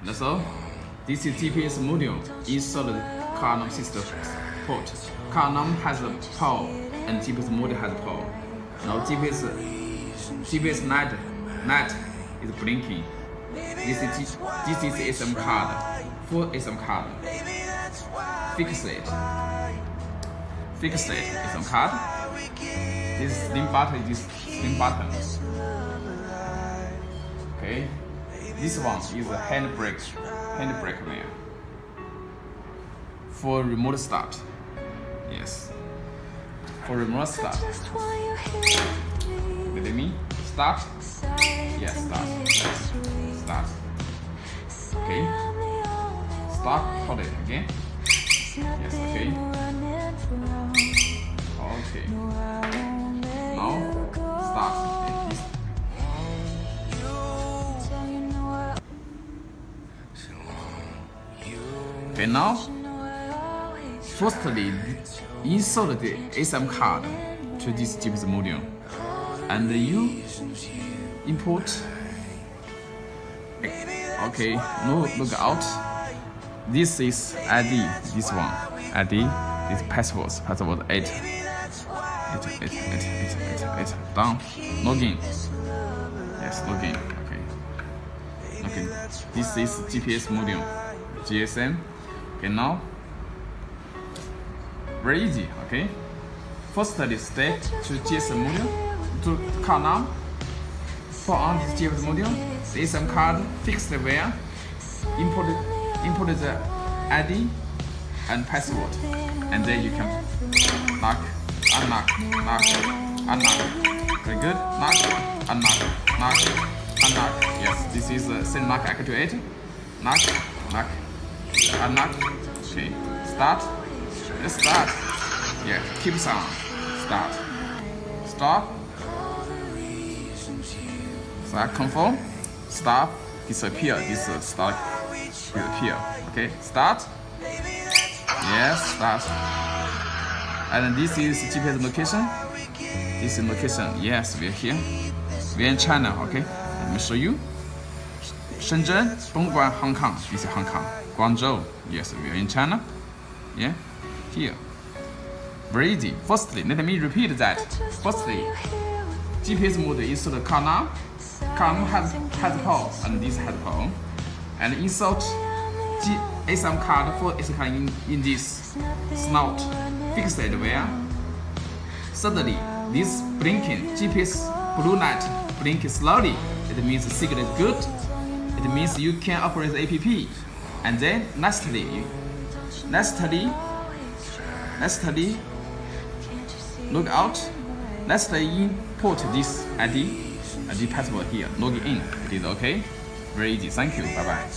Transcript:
And so, this is GPS module inside the cardot system port. Cardot has a pole and GPS module has a pole. Now GPS net is blinking. This is SM card, full SM card. Fix it SM card. This slim button is slim button. Okay, this one is a handbrake there for remote start. Yes, for remote start. Let me start. Yes, start. Okay, start. Hold it again. Yes, okay. Okay. Now start. Okay, now, firstly, insert the SM card to this GPS module, and you import. Okay, no, look out. This is ID. This one, ID. This password 8. Done. Login. Yes, login. Okay. This is GPS module. GSM. Okay, now very easy. Okay, firstly step to GSM module to cardot. Put on this GSM module, the SM card fixed where import the ID and password, and then you can unlock. Very good. Unlock. Yes, this is a send lock activate. Unlock. Okay. Start. Let's start. Yeah. Keep sound. Start. Stop. Start. Confirm. Stop. Disappear. This start. Disappear. Okay. Start. Yes. Start. And this is GPS location. This is location. Yes, we're here. We're in China. Okay. Let me show you. Shenzhen, Dongguan, Hong Kong. This is Hong Kong. Guangzhou. Yes, we are in China. Yeah, here. Very easy. Firstly, let me repeat that. Firstly, GPS mode is the cardot. Cardot has pole, and this has pole. And insert SM card for SM card in this snout. Fix it where. Suddenly, this blinking GPS blue light blinking slowly. It means the signal is good. It means you can operate the app. And then lastly, look out. Lastly, import this ID password here. Log in. It is okay. Very easy. Thank you. Bye bye.